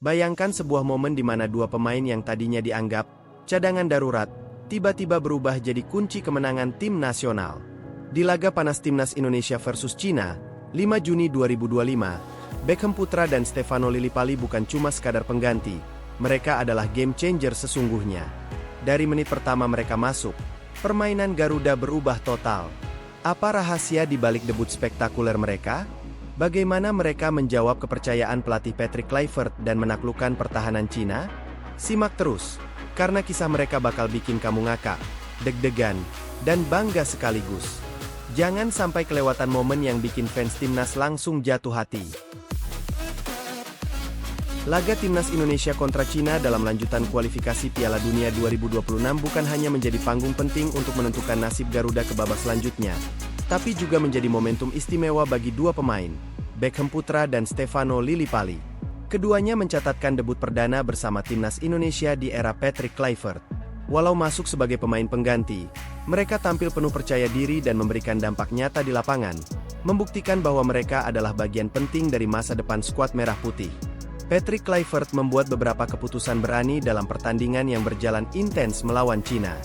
Bayangkan sebuah momen di mana dua pemain yang tadinya dianggap cadangan darurat, tiba-tiba berubah jadi kunci kemenangan tim nasional. Di laga panas Timnas Indonesia versus Cina, 5 Juni 2025, Beckham Putra dan Stefano Lillipali bukan cuma sekadar pengganti, mereka adalah game changer sesungguhnya. Dari menit pertama mereka masuk, permainan Garuda berubah total. Apa rahasia di balik debut spektakuler mereka? Bagaimana mereka menjawab kepercayaan pelatih Patrick Kluivert dan menaklukkan pertahanan Cina? Simak terus, karena kisah mereka bakal bikin kamu ngakak, deg-degan, dan bangga sekaligus. Jangan sampai kelewatan momen yang bikin fans Timnas langsung jatuh hati. Laga Timnas Indonesia kontra Cina dalam lanjutan kualifikasi Piala Dunia 2026 bukan hanya menjadi panggung penting untuk menentukan nasib Garuda ke babak selanjutnya, tapi juga menjadi momentum istimewa bagi dua pemain, Beckham Putra dan Stefano Lillipali. Keduanya mencatatkan debut perdana bersama Timnas Indonesia di era Patrick Kluivert. Walau masuk sebagai pemain pengganti, mereka tampil penuh percaya diri dan memberikan dampak nyata di lapangan, membuktikan bahwa mereka adalah bagian penting dari masa depan skuad Merah Putih. Patrick Kluivert membuat beberapa keputusan berani dalam pertandingan yang berjalan intens melawan Cina.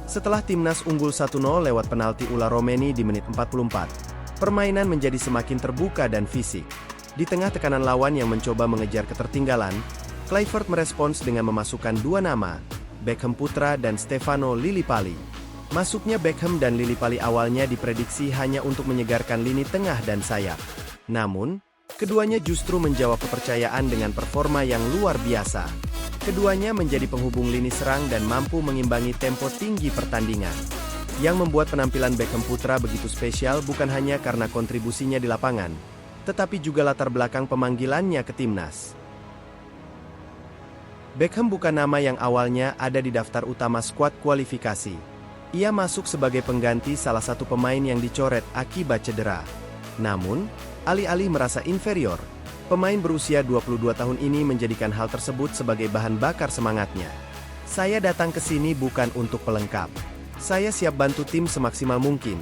Setelah Timnas unggul 1-0 lewat penalti Ula Romeni di menit 44, permainan menjadi semakin terbuka dan fisik. Di tengah tekanan lawan yang mencoba mengejar ketertinggalan, Kluivert merespons dengan memasukkan dua nama, Beckham Putra dan Stefano Lillipali. Masuknya Beckham dan Lillipali awalnya diprediksi hanya untuk menyegarkan lini tengah dan sayap. Namun, keduanya justru menjawab kepercayaan dengan performa yang luar biasa. Keduanya menjadi penghubung lini serang dan mampu mengimbangi tempo tinggi pertandingan. Yang membuat penampilan Beckham Putra begitu spesial bukan hanya karena kontribusinya di lapangan, tetapi juga latar belakang pemanggilannya ke Timnas. Beckham bukan nama yang awalnya ada di daftar utama skuad kualifikasi. Ia masuk sebagai pengganti salah satu pemain yang dicoret akibat cedera. Namun, alih-alih merasa inferior, pemain berusia 22 tahun ini menjadikan hal tersebut sebagai bahan bakar semangatnya. "Saya datang ke sini bukan untuk pelengkap. Saya siap bantu tim semaksimal mungkin,"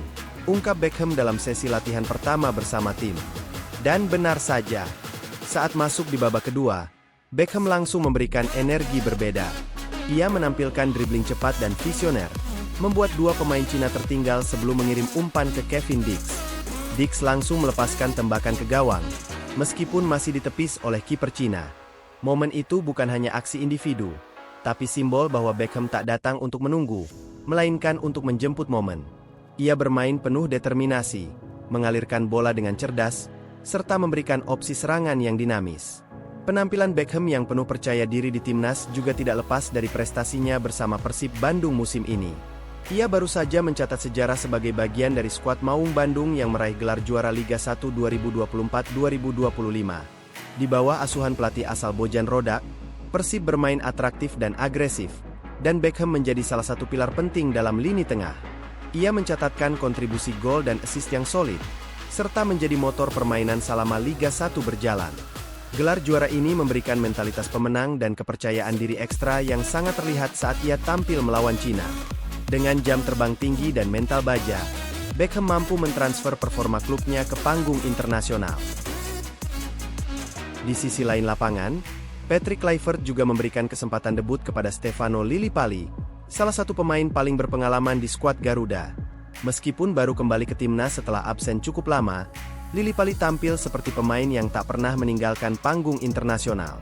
ungkap Beckham dalam sesi latihan pertama bersama tim. Dan benar saja, saat masuk di babak kedua, Beckham langsung memberikan energi berbeda. Ia menampilkan dribling cepat dan visioner, membuat dua pemain Cina tertinggal sebelum mengirim umpan ke Kevin Dix. Dix langsung melepaskan tembakan ke gawang, meskipun masih ditepis oleh kiper Cina. Momen itu bukan hanya aksi individu, tapi simbol bahwa Beckham tak datang untuk menunggu, melainkan untuk menjemput momen. Ia bermain penuh determinasi, mengalirkan bola dengan cerdas, serta memberikan opsi serangan yang dinamis. Penampilan Beckham yang penuh percaya diri di Timnas juga tidak lepas dari prestasinya bersama Persib Bandung musim ini. Ia baru saja mencatat sejarah sebagai bagian dari skuad Maung Bandung yang meraih gelar juara Liga 1 2024-2025. Di bawah asuhan pelatih asal Bojan Rodak, Persib bermain atraktif dan agresif, dan Beckham menjadi salah satu pilar penting dalam lini tengah. Ia mencatatkan kontribusi gol dan assist yang solid, serta menjadi motor permainan selama Liga 1 berjalan. Gelar juara ini memberikan mentalitas pemenang dan kepercayaan diri ekstra yang sangat terlihat saat ia tampil melawan Cina. Dengan jam terbang tinggi dan mental baja, Beckham mampu mentransfer performa klubnya ke panggung internasional. Di sisi lain lapangan, Patrick Kluivert juga memberikan kesempatan debut kepada Stefano Lillipali, salah satu pemain paling berpengalaman di skuad Garuda. Meskipun baru kembali ke Timnas setelah absen cukup lama, Lillipali tampil seperti pemain yang tak pernah meninggalkan panggung internasional.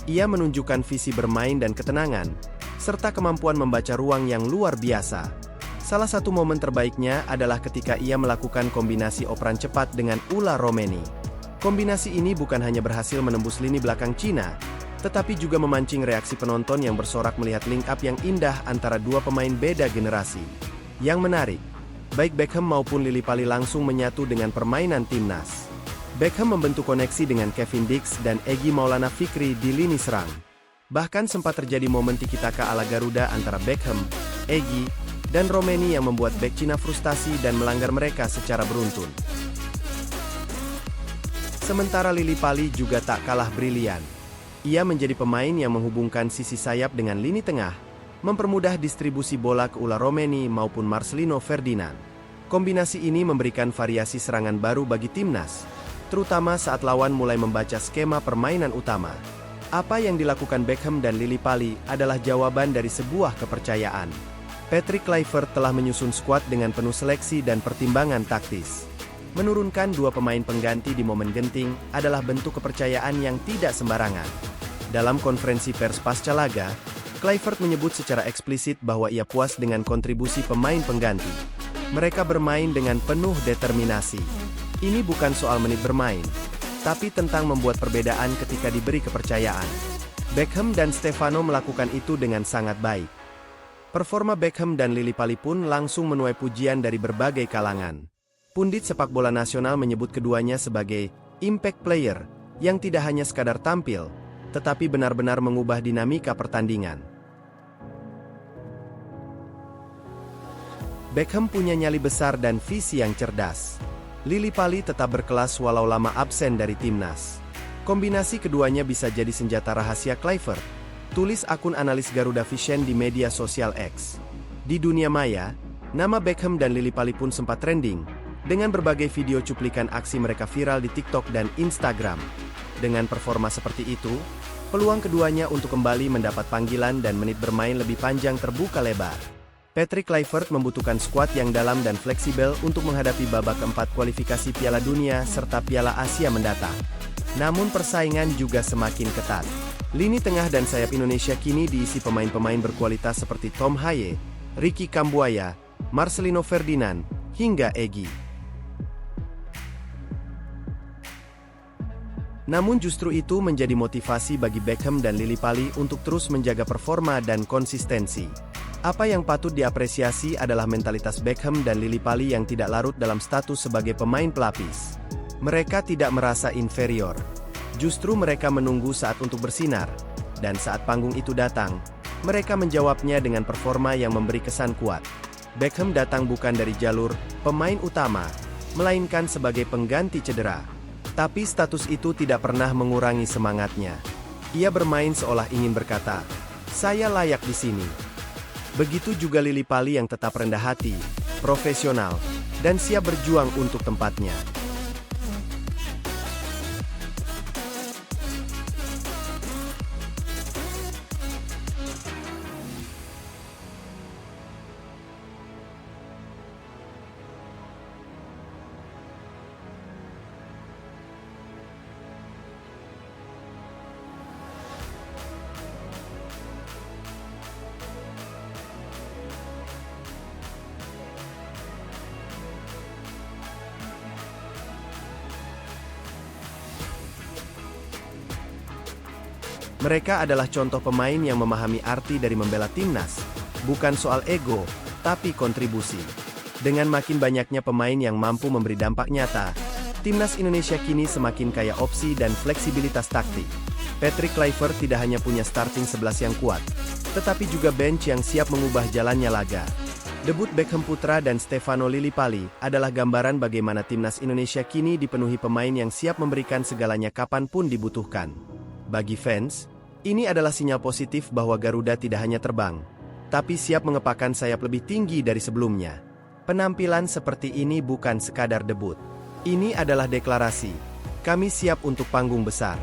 Ia menunjukkan visi bermain dan ketenangan, serta kemampuan membaca ruang yang luar biasa. Salah satu momen terbaiknya adalah ketika ia melakukan kombinasi operan cepat dengan Ula Romeni. Kombinasi ini bukan hanya berhasil menembus lini belakang Cina, tetapi juga memancing reaksi penonton yang bersorak melihat link up yang indah antara dua pemain beda generasi. Yang menarik, baik Beckham maupun Lillipali langsung menyatu dengan permainan Timnas. Beckham membentuk koneksi dengan Kevin Dix dan Egy Maulana Fikri di lini serang. Bahkan sempat terjadi momen tiki-taka ala Garuda antara Beckham, Egy, dan Romeni yang membuat bek Cina frustasi dan melanggar mereka secara beruntun. Sementara Lillipali juga tak kalah brilian. Ia menjadi pemain yang menghubungkan sisi sayap dengan lini tengah, mempermudah distribusi bola ke Ula Romeni maupun Marcelino Ferdinand. Kombinasi ini memberikan variasi serangan baru bagi Timnas, terutama saat lawan mulai membaca skema permainan utama. Apa yang dilakukan Beckham dan Lillipali adalah jawaban dari sebuah kepercayaan. Patrick Kluivert telah menyusun skuad dengan penuh seleksi dan pertimbangan taktis. Menurunkan dua pemain pengganti di momen genting adalah bentuk kepercayaan yang tidak sembarangan. Dalam konferensi pers pasca laga, Kluivert menyebut secara eksplisit bahwa ia puas dengan kontribusi pemain pengganti. Mereka bermain dengan penuh determinasi. Ini bukan soal menit bermain, tapi tentang membuat perbedaan ketika diberi kepercayaan. Beckham dan Stefano melakukan itu dengan sangat baik. Performa Beckham dan Lillipali pun langsung menuai pujian dari berbagai kalangan. Pundit sepak bola nasional menyebut keduanya sebagai impact player, yang tidak hanya sekadar tampil, tetapi benar-benar mengubah dinamika pertandingan. Beckham punya nyali besar dan visi yang cerdas. Lillipali tetap berkelas walau lama absen dari timnas. Kombinasi keduanya bisa jadi senjata rahasia Kluivert, tulis akun analis Garuda Vision di media sosial X. Di dunia maya, nama Beckham dan Lillipali pun sempat trending, dengan berbagai video cuplikan aksi mereka viral di TikTok dan Instagram. Dengan performa seperti itu, peluang keduanya untuk kembali mendapat panggilan dan menit bermain lebih panjang terbuka lebar. Patrick Kluivert membutuhkan skuad yang dalam dan fleksibel untuk menghadapi babak keempat kualifikasi Piala Dunia serta Piala Asia mendatang. Namun persaingan juga semakin ketat. Lini tengah dan sayap Indonesia kini diisi pemain-pemain berkualitas seperti Tom Haye, Ricky Kambuaya, Marcelino Ferdinand, hingga Egy. Namun justru itu menjadi motivasi bagi Beckham dan Lillipali untuk terus menjaga performa dan konsistensi. Apa yang patut diapresiasi adalah mentalitas Beckham dan Lillipali yang tidak larut dalam status sebagai pemain pelapis. Mereka tidak merasa inferior. Justru mereka menunggu saat untuk bersinar. Dan saat panggung itu datang, mereka menjawabnya dengan performa yang memberi kesan kuat. Beckham datang bukan dari jalur pemain utama, melainkan sebagai pengganti cedera. Tapi status itu tidak pernah mengurangi semangatnya. Ia bermain seolah ingin berkata, "Saya layak di sini." Begitu juga Lillipali yang tetap rendah hati, profesional, dan siap berjuang untuk tempatnya. Mereka adalah contoh pemain yang memahami arti dari membela timnas, bukan soal ego, tapi kontribusi. Dengan makin banyaknya pemain yang mampu memberi dampak nyata, timnas Indonesia kini semakin kaya opsi dan fleksibilitas taktik. Patrick Kluivert tidak hanya punya starting 11 yang kuat, tetapi juga bench yang siap mengubah jalannya laga. Debut Beckham Putra dan Stefano Lillipali adalah gambaran bagaimana timnas Indonesia kini dipenuhi pemain yang siap memberikan segalanya kapanpun dibutuhkan. Bagi fans, ini adalah sinyal positif bahwa Garuda tidak hanya terbang, tapi siap mengepakkan sayap lebih tinggi dari sebelumnya. Penampilan seperti ini bukan sekadar debut. Ini adalah deklarasi, kami siap untuk panggung besar.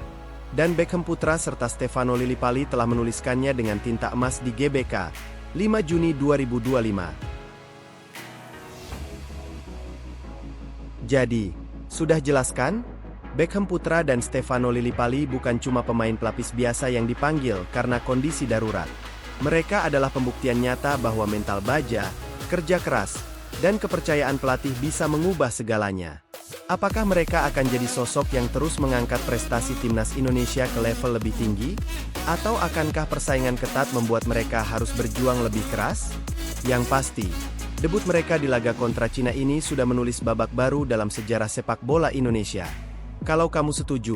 Dan Beckham Putra serta Stefano Lillipali telah menuliskannya dengan tinta emas di GBK, 5 Juni 2025. Jadi, sudah jelas kan? Beckham Putra dan Stefano Lillipali bukan cuma pemain pelapis biasa yang dipanggil karena kondisi darurat. Mereka adalah pembuktian nyata bahwa mental baja, kerja keras, dan kepercayaan pelatih bisa mengubah segalanya. Apakah mereka akan jadi sosok yang terus mengangkat prestasi timnas Indonesia ke level lebih tinggi? Atau akankah persaingan ketat membuat mereka harus berjuang lebih keras? Yang pasti, debut mereka di laga kontra Cina ini sudah menulis babak baru dalam sejarah sepak bola Indonesia. Kalau kamu setuju,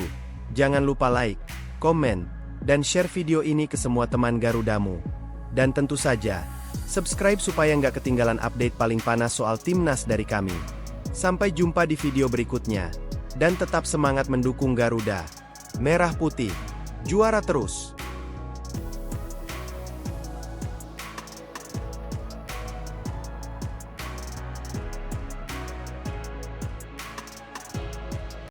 jangan lupa like, komen, dan share video ini ke semua teman Garudamu. Dan tentu saja, subscribe supaya nggak ketinggalan update paling panas soal timnas dari kami. Sampai jumpa di video berikutnya. Dan tetap semangat mendukung Garuda. Merah putih, juara terus!